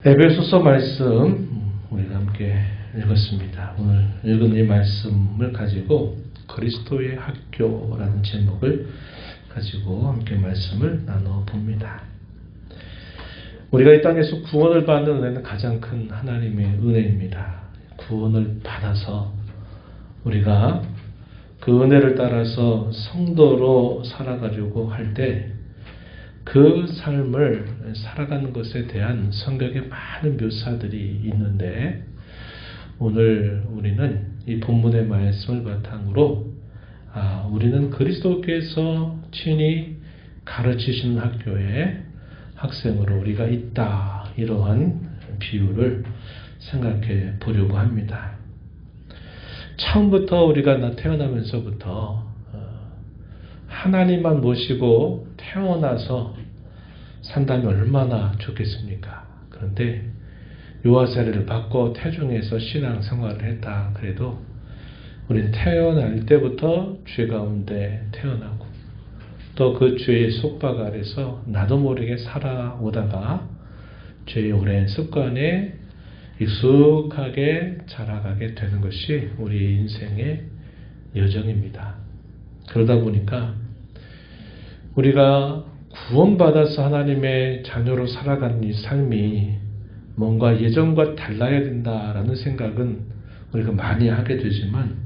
에베소서 말씀 우리가 함께 읽었습니다. 오늘 읽은 이 말씀을 가지고 그리스도의 학교라는 제목을 가지고 함께 말씀을 나눠봅니다. 우리가 이 땅에서 구원을 받는 은혜는 가장 큰 하나님의 은혜입니다. 구원을 받아서 우리가 그 은혜를 따라서 성도로 살아가려고 할 때 그 삶을 살아가는 것에 대한 성경의 많은 묘사들이 있는데 오늘 우리는 이 본문의 말씀을 바탕으로 우리는 그리스도께서 친히 가르치시는 학교에 학생으로 우리가 있다, 이러한 비유를 생각해 보려고 합니다. 처음부터 우리가 태어나면서부터 하나님만 모시고 태어나서 산다면 얼마나 좋겠습니까? 그런데 유아세례를 받고 태중에서 신앙생활을 했다 그래도 우리는 태어날 때부터 죄 가운데 태어나고 또 그 죄의 속박 아래서 나도 모르게 살아오다가 죄의 오랜 습관에 익숙하게 자라가게 되는 것이 우리 인생의 여정입니다. 그러다 보니까 우리가 구원받아서 하나님의 자녀로 살아가는 이 삶이 뭔가 예전과 달라야 된다라는 생각은 우리가 많이 하게 되지만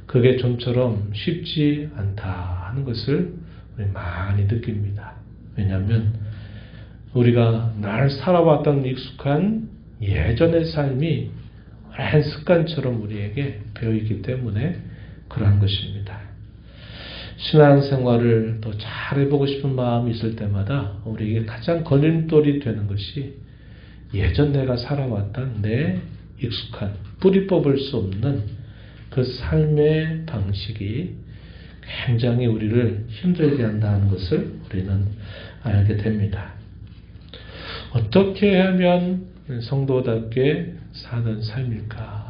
그게 좀처럼 쉽지 않다 하는 것을 우리 많이 느낍니다. 왜냐하면 우리가 날 살아왔던 익숙한 예전의 삶이 오랜 습관처럼 우리에게 배어있기 때문에 그러한 것입니다. 신앙생활을 더 잘해보고 싶은 마음이 있을 때마다 우리에게 가장 걸림돌이 되는 것이 예전 내가 살아왔던 내 익숙한 뿌리 뽑을 수 없는 그 삶의 방식이 굉장히 우리를 힘들게 한다는 것을 우리는 알게 됩니다. 어떻게 하면 성도답게 사는 삶일까?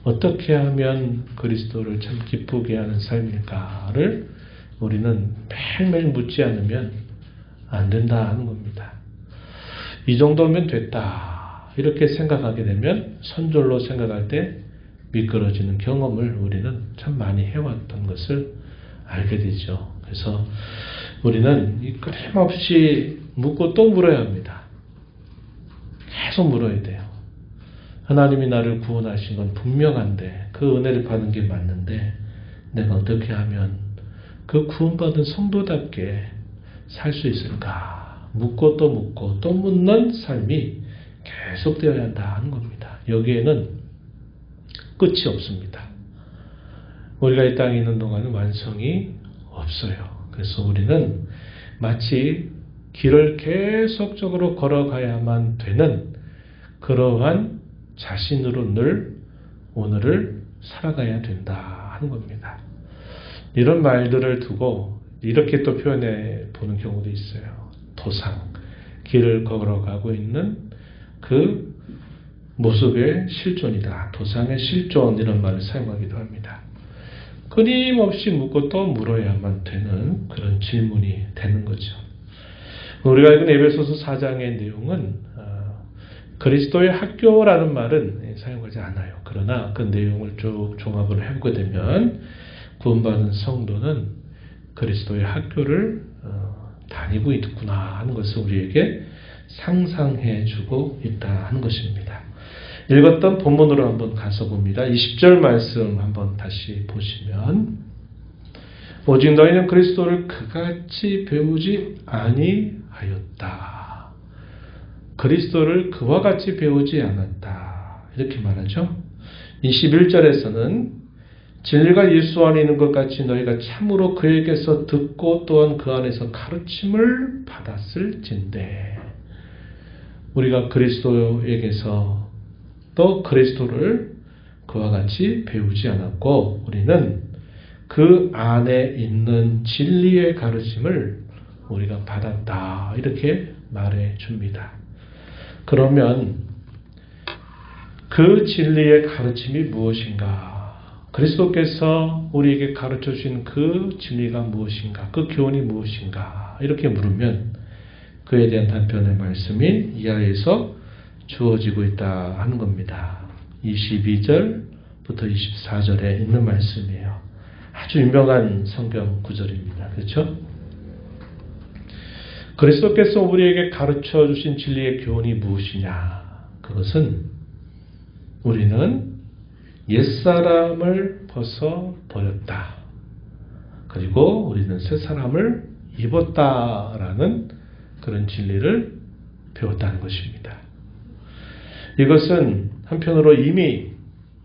어떻게 하면 그리스도를 참 기쁘게 하는 삶일까를 우리는 매일매일 묻지 않으면 안 된다 하는 겁니다. 이 정도면 됐다 이렇게 생각하게 되면 선절로 생각할 때 미끄러지는 경험을 우리는 참 많이 해왔던 것을 알게 되죠. 그래서 우리는 끊임없이 묻고 또 물어야 합니다. 계속 물어야 돼요. 하나님이 나를 구원하신 건 분명한데 그 은혜를 받는 게 맞는데 내가 어떻게 하면 그 구원받은 성도답게 살 수 있을까? 묻고 또 묻고 또 묻는 삶이 계속되어야 한다 하는 겁니다. 여기에는 끝이 없습니다. 우리가 이 땅에 있는 동안은 완성이 없어요. 그래서 우리는 마치 길을 계속적으로 걸어가야만 되는 그러한 자신으로 늘 오늘을 살아가야 된다 하는 겁니다. 이런 말들을 두고 이렇게 또 표현해 보는 경우도 있어요. 도상, 길을 걸어가고 있는 그 모습의 실존이다. 도상의 실존 이런 말을 사용하기도 합니다. 끊임없이 묻고 또 물어야만 되는 그런 질문이 되는 거죠. 우리가 읽은 에베소서 4장의 내용은 그리스도의 학교라는 말은 사용하지 않아요. 그러나 그 내용을 쭉 종합을 해보게 되면 구원받은 성도는 그리스도의 학교를 다니고 있구나 하는 것을 우리에게 상상해주고 있다 하는 것입니다. 읽었던 본문으로 한번 가서 봅니다. 20절 말씀 한번 다시 보시면 오직 너희는 그리스도를 그같이 배우지 아니하였다. 그리스도를 그와 같이 배우지 않았다. 이렇게 말하죠. 21절에서는 진리가 예수 안에 있는 것 같이 너희가 참으로 그에게서 듣고 또한 그 안에서 가르침을 받았을진데 우리가 그리스도에게서 또 그리스도를 그와 같이 배우지 않았고 우리는 그 안에 있는 진리의 가르침을 우리가 받았다. 이렇게 말해 줍니다. 그러면 그 진리의 가르침이 무엇인가? 그리스도께서 우리에게 가르쳐 주신 그 진리가 무엇인가? 그 교훈이 무엇인가? 이렇게 물으면 그에 대한 답변의 말씀이 이하에서 주어지고 있다 하는 겁니다. 22절부터 24절에 있는 말씀이에요. 아주 유명한 성경 구절입니다. 그렇죠? 그리스도께서 우리에게 가르쳐 주신 진리의 교훈이 무엇이냐? 그것은 우리는 옛사람을 벗어 버렸다. 그리고 우리는 새 사람을 입었다라는 그런 진리를 배웠다는 것입니다. 이것은 한편으로 이미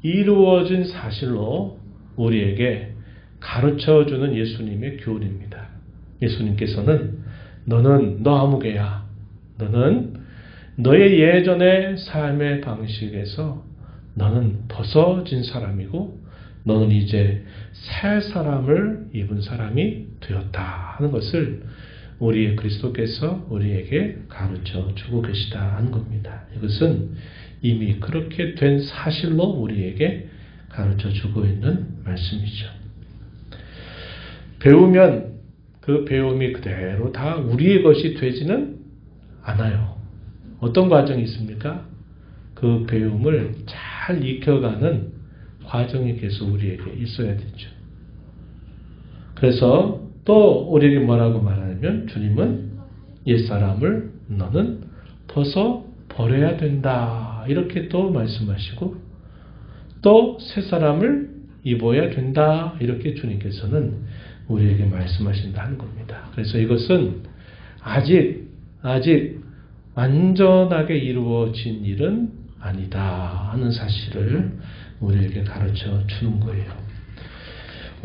이루어진 사실로 우리에게 가르쳐주는 예수님의 교훈입니다. 예수님께서는 너는 너 아무개야. 너는 너의 예전의 삶의 방식에서 너는 벗어진 사람이고 너는 이제 새 사람을 입은 사람이 되었다 하는 것을 우리의 그리스도께서 우리에게 가르쳐 주고 계시다 하는 겁니다. 이것은 이미 그렇게 된 사실로 우리에게 가르쳐 주고 있는 말씀이죠. 배우면 그 배움이 그대로 다 우리의 것이 되지는 않아요. 어떤 과정이 있습니까? 그 배움을 잘 익혀가는 과정이 계속 우리에게 있어야 되죠. 그래서 또 우리에게 뭐라고 말하냐면 주님은 옛사람을 너는 벗어 버려야 된다 이렇게 또 말씀하시고 또 새사람을 입어야 된다 이렇게 주님께서는 우리에게 말씀하신다는 겁니다. 그래서 이것은 아직 완전하게 이루어진 일은 아니다 하는 사실을 우리에게 가르쳐 주는 거예요.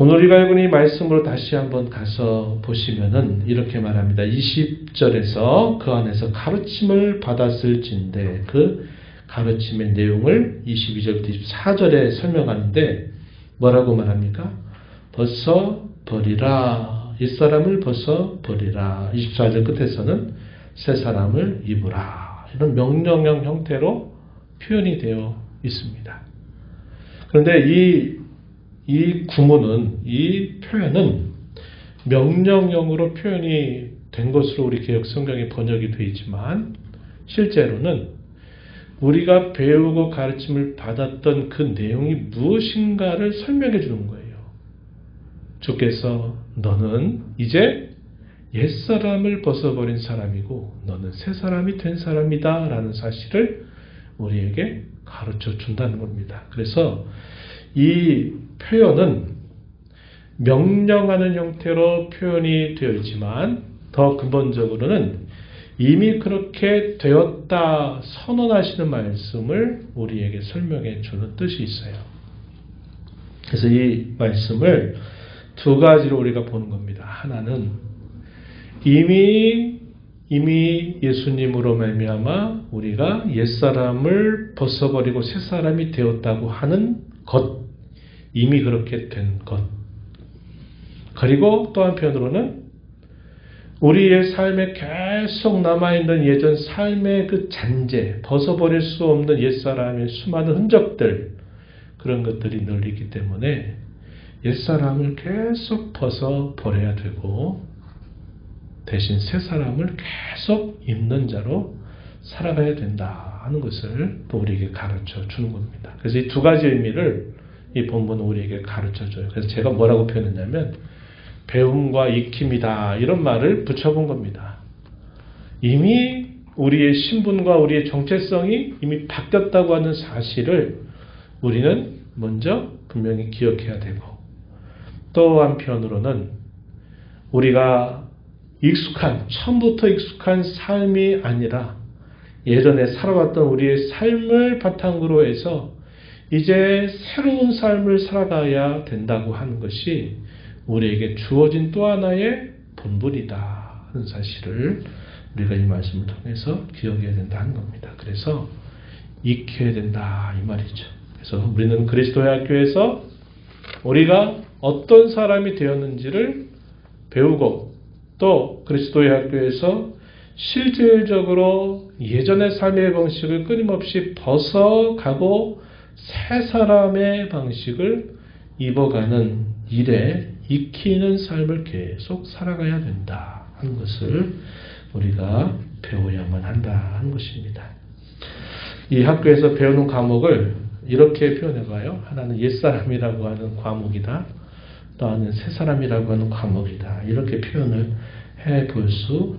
오늘 우리가 읽은 이 말씀으로 다시 한번 가서 보시면은 이렇게 말합니다. 20절에서 그 안에서 가르침을 받았을진데 그 가르침의 내용을 22절부터 24절에 설명하는데 뭐라고 말합니까? 벗어 버리라. 옛사람을 벗어 버리라. 24절 끝에서는 새 사람을 입으라. 이런 명령형 형태로 표현이 되어 있습니다. 그런데 이 구문은, 이 표현은 명령형으로 표현이 된 것으로 우리 개역 성경에 번역이 되어 있지만 실제로는 우리가 배우고 가르침을 받았던 그 내용이 무엇인가를 설명해 주는 거예요. 주께서 너는 이제 옛사람을 벗어버린 사람이고 너는 새 사람이 된 사람이다 라는 사실을 우리에게 가르쳐 준다는 겁니다. 그래서 이 표현은 명령하는 형태로 표현이 되어 있지만 더 근본적으로는 이미 그렇게 되었다 선언하시는 말씀을 우리에게 설명해 주는 뜻이 있어요. 그래서 이 말씀을 두 가지로 우리가 보는 겁니다. 하나는 이미 예수님으로 말미암아 우리가 옛사람을 벗어버리고 새사람이 되었다고 하는 것, 이미 그렇게 된 것. 그리고 또 한편으로는 우리의 삶에 계속 남아있는 예전 삶의 그 잔재, 벗어버릴 수 없는 옛사람의 수많은 흔적들, 그런 것들이 늘 있기 때문에 옛사람을 계속 벗어버려야 되고 대신 새사람을 계속 입는 자로 살아가야 된다 하는 것을 또 우리에게 가르쳐 주는 겁니다. 그래서 이 두 가지 의미를 이 본문은 우리에게 가르쳐 줘요. 그래서 제가 뭐라고 표현했냐면 배움과 익힘이다 이런 말을 붙여본 겁니다. 이미 우리의 신분과 우리의 정체성이 이미 바뀌었다고 하는 사실을 우리는 먼저 분명히 기억해야 되고 또 한편으로는 우리가 처음부터 익숙한 삶이 아니라 예전에 살아왔던 우리의 삶을 바탕으로 해서 이제 새로운 삶을 살아가야 된다고 하는 것이 우리에게 주어진 또 하나의 본분이다 하는 사실을 우리가 이 말씀을 통해서 기억해야 된다는 겁니다. 그래서 익혀야 된다 이 말이죠. 그래서 우리는 그리스도의 학교에서 우리가 어떤 사람이 되었는지를 배우고 또 그리스도의 학교에서 실질적으로 예전의 삶의 방식을 끊임없이 벗어가고 새 사람의 방식을 입어가는 일에 익히는 삶을 계속 살아가야 된다 하는 것을 우리가 배워야만 한다 하는 것입니다. 이 학교에서 배우는 과목을 이렇게 표현해봐요. 하나는 옛사람이라고 하는 과목이다. 또 하나는 새사람이라고 하는 과목이다. 이렇게 표현을 해볼 수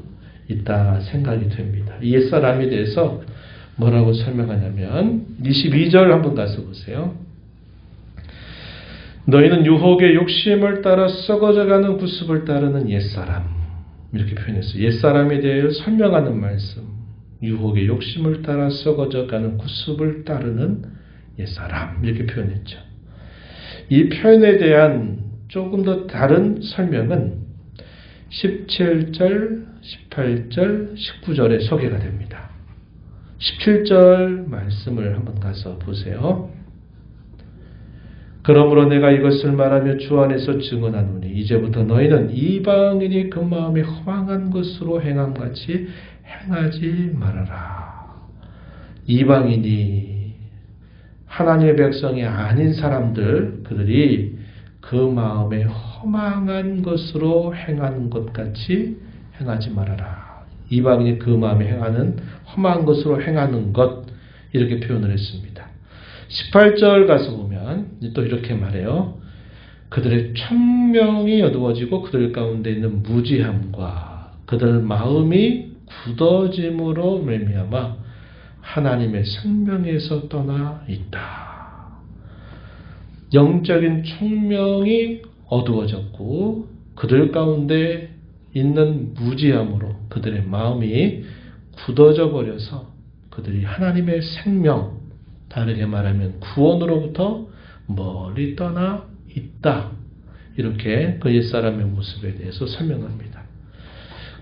있다 생각이 됩니다. 이 옛사람에 대해서 뭐라고 설명하냐면 22절 한번 가서 보세요. 너희는 유혹의 욕심을 따라 썩어져가는 구습을 따르는 옛사람, 이렇게 표현했어요. 옛사람에 대해 설명하는 말씀. 유혹의 욕심을 따라 썩어져가는 구습을 따르는 옛사람, 이렇게 표현했죠. 이 표현에 대한 조금 더 다른 설명은 17절, 18절, 19절에 소개가 됩니다. 17절 말씀을 한번 가서 보세요. 그러므로 내가 이것을 말하며 주 안에서 증언하노니 이제부터 너희는 이방인이 그 마음에 허망한 것으로 행함같이 행하지 말아라. 이방인이 하나님의 백성이 아닌 사람들, 그들이 그 마음에 허망한 것으로 행하는 것 같이 행하지 말아라. 이방인이 그 마음에 행하는 험한 것으로 행하는 것, 이렇게 표현을 했습니다. 18절 가서 보면 또 이렇게 말해요. 그들의 천명이 어두워지고 그들 가운데 있는 무지함과 그들 마음이 굳어짐으로 말미암아 하나님의 생명에서 떠나 있다. 영적인 총명이 어두워졌고 그들 가운데 있는 무지함으로 그들의 마음이 굳어져 버려서 그들이 하나님의 생명, 다르게 말하면 구원으로부터 멀리 떠나 있다. 이렇게 그 옛사람의 모습에 대해서 설명합니다.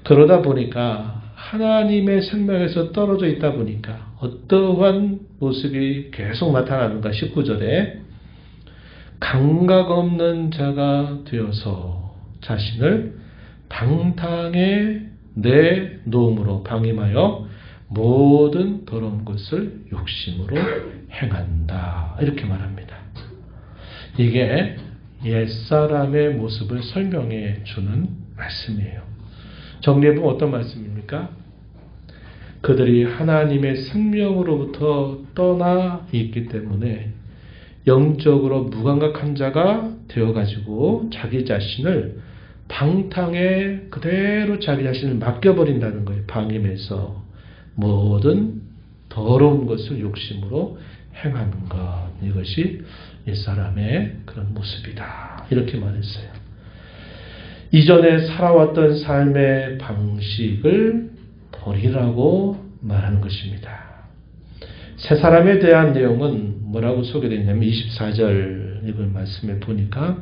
그러다 보니까 하나님의 생명에서 떨어져 있다 보니까 어떠한 모습이 계속 나타나는가. 19절에 감각 없는 자가 되어서 자신을 방탕에 내놓음으로 방임하여 모든 더러운 것을 욕심으로 행한다. 이렇게 말합니다. 이게 옛사람의 모습을 설명해 주는 말씀이에요. 정리해보면 어떤 말씀입니까? 그들이 하나님의 생명으로부터 떠나 있기 때문에 영적으로 무감각한 자가 되어가지고 자기 자신을 방탕에 그대로 자기 자신을 맡겨버린다는 거예요. 방임해서 모든 더러운 것을 욕심으로 행하는 것. 이것이 옛사람의 그런 모습이다. 이렇게 말했어요. 이전에 살아왔던 삶의 방식을 버리라고 말하는 것입니다. 새 사람에 대한 내용은 뭐라고 소개되어 있냐면 24절 이걸 말씀에 보니까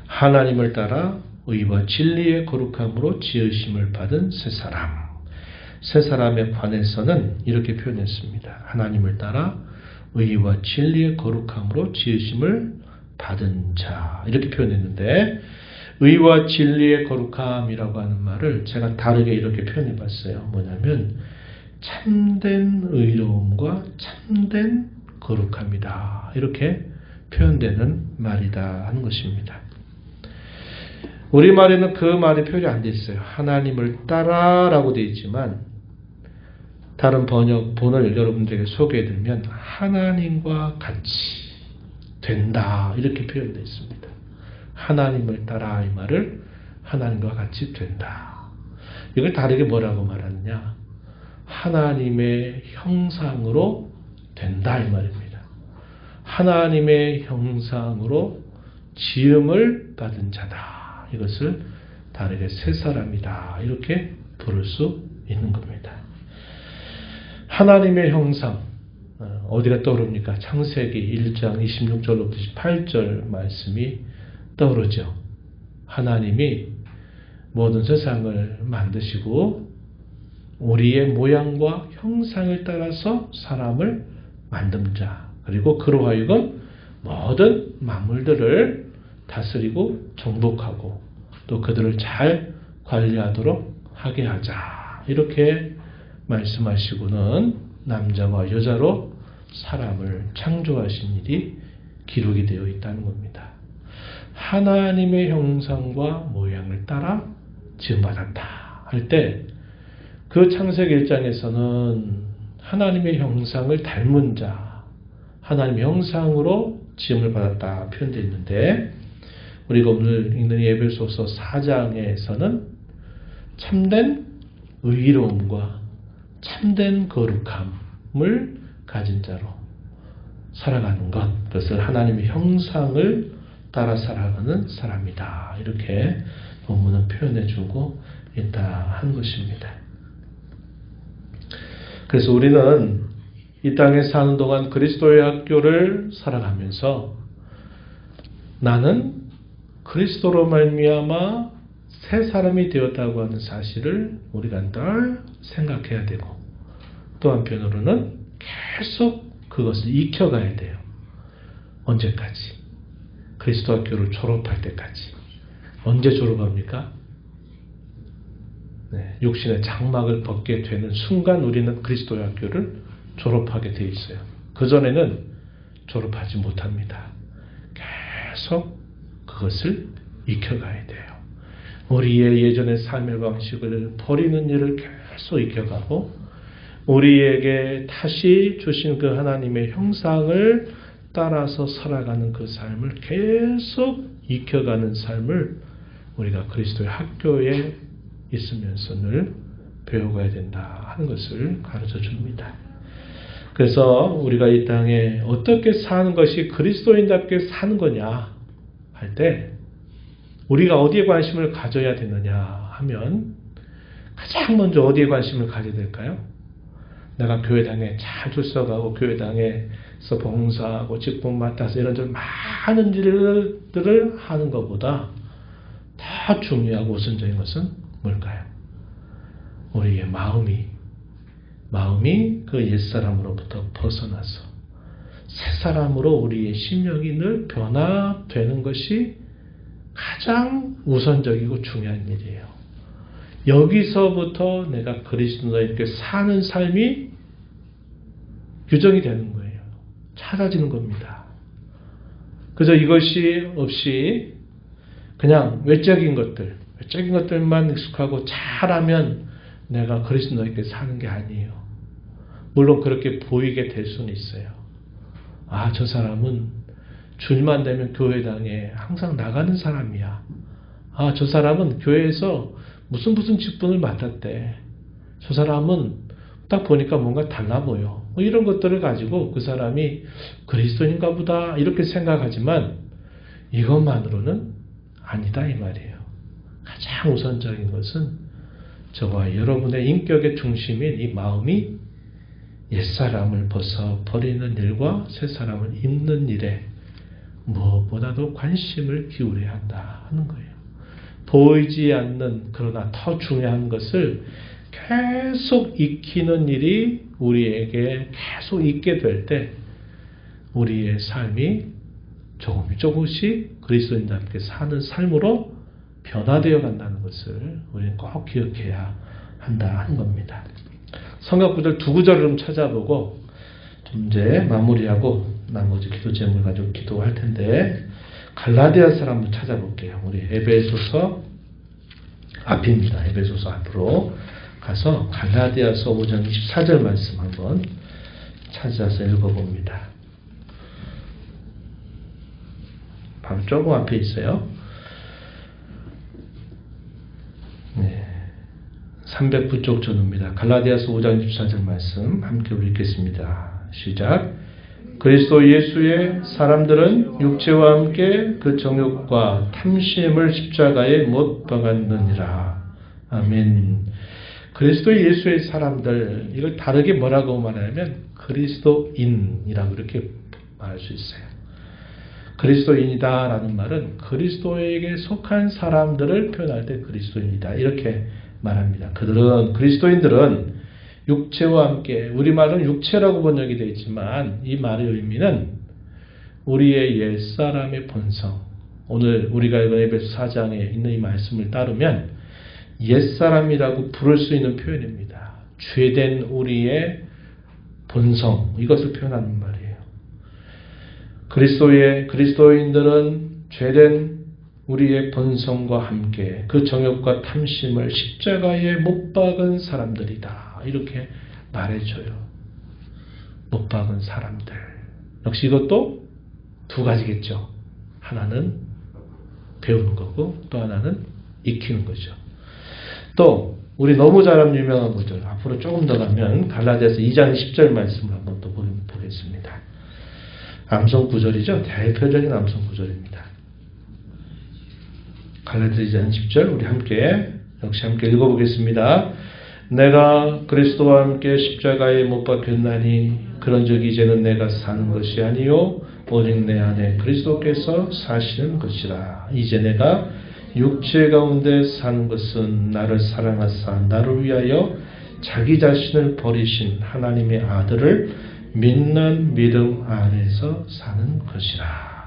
하나님을 따라 의와 진리의 거룩함으로 지으심을 받은 새 사람. 새 사람에 관해서는 이렇게 표현했습니다. 하나님을 따라 의와 진리의 거룩함으로 지으심을 받은 자. 이렇게 표현했는데 의와 진리의 거룩함이라고 하는 말을 제가 다르게 이렇게 표현해 봤어요. 뭐냐면 참된 의로움과 참된 거룩함이다. 이렇게 표현되는 말이다 하는 것입니다. 우리말에는 그 말이 표현이 안 돼 있어요. 하나님을 따라라고 되어 있지만 다른 번역본을 여러분들에게 소개해드리면 하나님과 같이 된다. 이렇게 표현되어 있습니다. 하나님을 따라 이 말을 하나님과 같이 된다. 이걸 다르게 뭐라고 말하느냐. 하나님의 형상으로 된다 이 말입니다. 하나님의 형상으로 지음을 받은 자다. 이것을 다르게 새 사람이다. 이렇게 부를 수 있는 겁니다. 하나님의 형상 어디가 떠오릅니까? 창세기 1장 26절부터 28절 말씀이 떠오르죠. 하나님이 모든 세상을 만드시고 우리의 모양과 형상을 따라서 사람을 만든 자, 그리고 그로 하여금 모든 만물들을 다스리고 정복하고 또 그들을 잘 관리하도록 하게 하자. 이렇게 말씀하시고는 남자와 여자로 사람을 창조하신 일이 기록이 되어 있다는 겁니다. 하나님의 형상과 모양을 따라 지음받았다 할 때 그 창세기 1장에서는 하나님의 형상을 닮은 자, 하나님의 형상으로 지음을 받았다 표현되어 있는데, 우리가 오늘 읽는 에베소서 4장에서는 참된 의로움과 참된 거룩함을 가진 자로 살아가는 것, 그것을 하나님의 형상을 따라 살아가는 사람이다, 이렇게 본문은 표현해주고 있다 하는 것입니다. 그래서 우리는 이 땅에 사는 동안 그리스도의 학교를 살아가면서 나는 그리스도로 말미암아 새 사람이 되었다고 하는 사실을 우리가 늘 생각해야 되고, 또 한편으로는 계속 그것을 익혀가야 돼요. 언제까지? 그리스도 학교를 졸업할 때까지. 언제 졸업합니까? 육신의 장막을 벗게 되는 순간 우리는 그리스도의 학교를 졸업하게 되어 있어요. 그전에는 졸업하지 못합니다. 계속 그것을 익혀가야 돼요. 우리의 예전의 삶의 방식을 버리는 일을 계속 익혀가고, 우리에게 다시 주신 그 하나님의 형상을 따라서 살아가는 그 삶을 계속 익혀가는 삶을 우리가 그리스도의 학교에 있으면서 늘 배워가야 된다 하는 것을 가르쳐 줍니다. 그래서 우리가 이 땅에 어떻게 사는 것이 그리스도인답게 사는 거냐 할 때, 우리가 어디에 관심을 가져야 되느냐 하면 가장 먼저 어디에 관심을 가져야 될까요? 내가 교회당에 잘 출석하고 교회당에서 봉사하고 직분 맡아서 이런저런 많은 일들을 하는 것보다 더 중요하고 우선적인 것은 뭘까요? 우리의 마음이 그 옛사람으로부터 벗어나서 새 사람으로 우리의 심령이 늘 변화되는 것이 가장 우선적이고 중요한 일이에요. 여기서부터 내가 그리스도인께 사는 삶이 규정이 되는 거예요. 찾아지는 겁니다. 그래서 이것이 없이 그냥 외적인 것들만 익숙하고 잘하면 내가 그리스도인께 사는 게 아니에요. 물론 그렇게 보이게 될 수는 있어요. 아, 저 사람은 주일만 되면 교회당에 항상 나가는 사람이야. 아, 저 사람은 교회에서 무슨 직분을 맡았대. 저 사람은 딱 보니까 뭔가 달라 보여. 뭐 이런 것들을 가지고 그 사람이 그리스도인가 보다 이렇게 생각하지만 이것만으로는 아니다 이 말이에요. 가장 우선적인 것은 저와 여러분의 인격의 중심인 이 마음이 옛사람을 벗어 버리는 일과 새사람을 입는 일에 무엇보다도 관심을 기울여야 한다 하는 거예요. 보이지 않는 그러나 더 중요한 것을 계속 익히는 일이 우리에게 계속 있게 될 때 우리의 삶이 조금씩 그리스도인답게 사는 삶으로 변화되어 간다는 것을 우리는 꼭 기억해야 한다 하는 겁니다. 성경 구절 두 구절을 좀 찾아보고 좀 이제 마무리하고 나머지 기도 제목을 가지고 기도할 텐데, 갈라디아서를 한번 찾아볼게요. 우리 에베소서 앞입니다. 에베소서 앞으로 가서 갈라디아서 5장 24절 말씀 한번 찾아서 읽어봅니다. 바로 조금 앞에 있어요. 309쪽 전후입니다. 갈라디아서 5장 24절 말씀 함께 우리 읽겠습니다. 시작. 그리스도 예수의 사람들은 육체와 함께 그 정욕과 탐심을 십자가에 못 박았느니라. 아멘. 그리스도 예수의 사람들, 이걸 다르게 뭐라고 말하냐면 그리스도인이라고 이렇게 말할 수 있어요. 그리스도인이다라는 말은 그리스도에게 속한 사람들을 표현할 때 그리스도인이다 이렇게 말합니다. 그리스도인들은 육체와 함께, 우리말은 육체라고 번역이 되어 있지만 이 말의 의미는 우리의 옛사람의 본성, 오늘 우리가 읽은 에베소 4장에 있는 이 말씀을 따르면 옛사람이라고 부를 수 있는 표현입니다. 죄된 우리의 본성, 이것을 표현하는 말이에요. 그리스도인들은 죄된 우리의 본성과 함께 그 정욕과 탐심을 십자가에 못 박은 사람들이다. 이렇게 말해줘요. 못 박은 사람들. 역시 이것도 두 가지겠죠. 하나는 배우는 거고 또 하나는 익히는 거죠. 또 우리 너무 잘 아는 유명한 구절, 앞으로 조금 더 가면 갈라디아서 2장 10절 말씀을 한번 또 보겠습니다. 암송 구절이죠. 대표적인 암송 구절입니다. 갈라디아서 2장 10절 우리 역시 함께 읽어보겠습니다. 내가 그리스도와 함께 십자가에 못 박혔나니 그런즉 이제는 내가 사는 것이 아니요 오직 내 안에 그리스도께서 사시는 것이라. 이제 내가 육체 가운데 사는 것은 나를 사랑하사 나를 위하여 자기 자신을 버리신 하나님의 아들을 믿는 믿음 안에서 사는 것이라.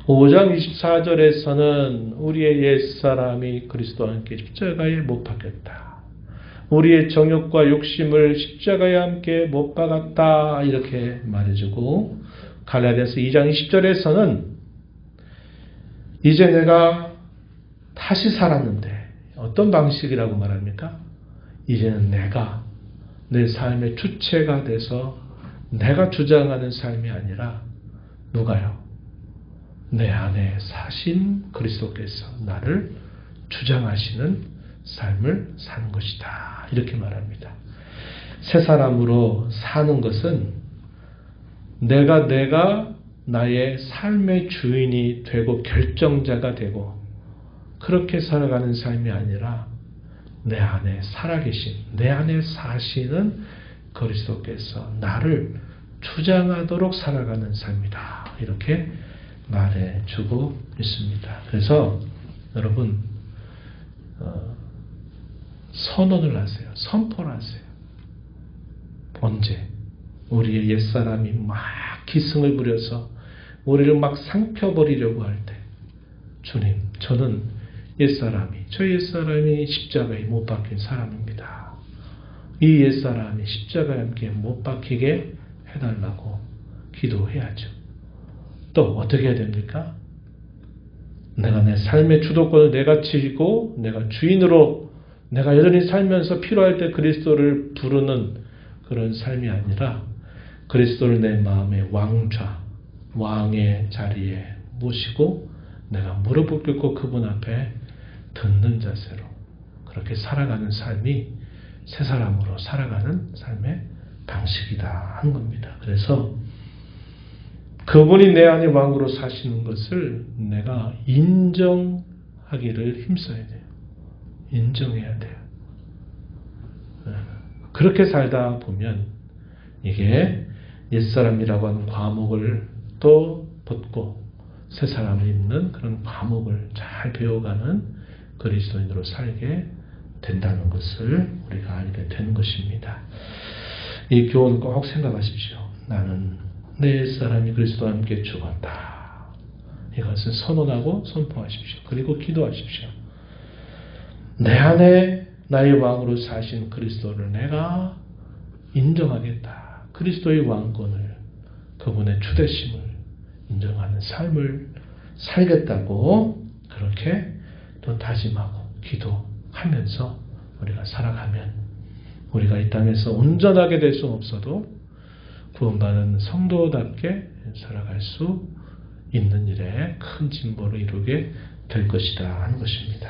5장 24절에서는 우리의 옛사람이 그리스도와 함께 십자가에 못 박혔다. 우리의 정욕과 욕심을 십자가에 함께 못 박았다. 이렇게 말해주고 갈라디아서 2장 20절에서는 이제 내가 다시 살았는데 어떤 방식이라고 말합니까? 이제는 내가 내 삶의 주체가 돼서 내가 주장하는 삶이 아니라 누가요? 내 안에 사신 그리스도께서 나를 주장하시는 삶을 사는 것이다. 이렇게 말합니다. 새 사람으로 사는 것은 내가 나의 삶의 주인이 되고 결정자가 되고 그렇게 살아가는 삶이 아니라 내 안에 살아계신, 내 안에 사시는 그리스도께서 나를 주장하도록 살아가는 삶이다. 이렇게 말해주고 있습니다. 그래서 여러분 선언을 하세요. 선포를 하세요. 언제? 우리의 옛사람이 막 기승을 부려서 우리를 막 삼켜버리려고 할 때 주님, 저는 저 옛사람이 십자가에 못 박힌 사람입니다. 이 옛사람이 십자가에 함께 못 박히게 해달라고 기도해야죠. 또 어떻게 해야 됩니까? 내가 내 삶의 주도권을 내가 지고 내가 주인으로 내가 여전히 살면서 필요할 때 그리스도를 부르는 그런 삶이 아니라 그리스도를 내 마음의 왕의 자리에 모시고 내가 무릎을 꿇고 그분 앞에 듣는 자세로 그렇게 살아가는 삶이 새 사람으로 살아가는 삶의 방식이다 하는 겁니다. 그래서 그분이 내 안에 왕으로 사시는 것을 내가 인정하기를 힘써야 돼요. 인정해야 돼요. 그렇게 살다 보면 이게 옛사람이라고 하는 과목을 또 벗고 새 사람을 입는 그런 과목을 잘 배워가는 그리스도인으로 살게 된다는 것을 우리가 알게 되는 것입니다. 이 교훈 꼭 생각하십시오. 나는 내 옛사람이 그리스도와 함께 죽었다. 이것을 선언하고 선포하십시오. 그리고 기도하십시오. 내 안에 나의 왕으로 사신 그리스도를 내가 인정하겠다. 그리스도의 왕권을, 그분의 주대심을 인정하는 삶을 살겠다고 그렇게 또 다짐하고 기도하면서 우리가 살아가면 우리가 이 땅에서 온전하게 될 수는 없어도 구원받은 성도답게 살아갈 수 있는 일에 큰 진보를 이루게 될 것이다 하는 것입니다.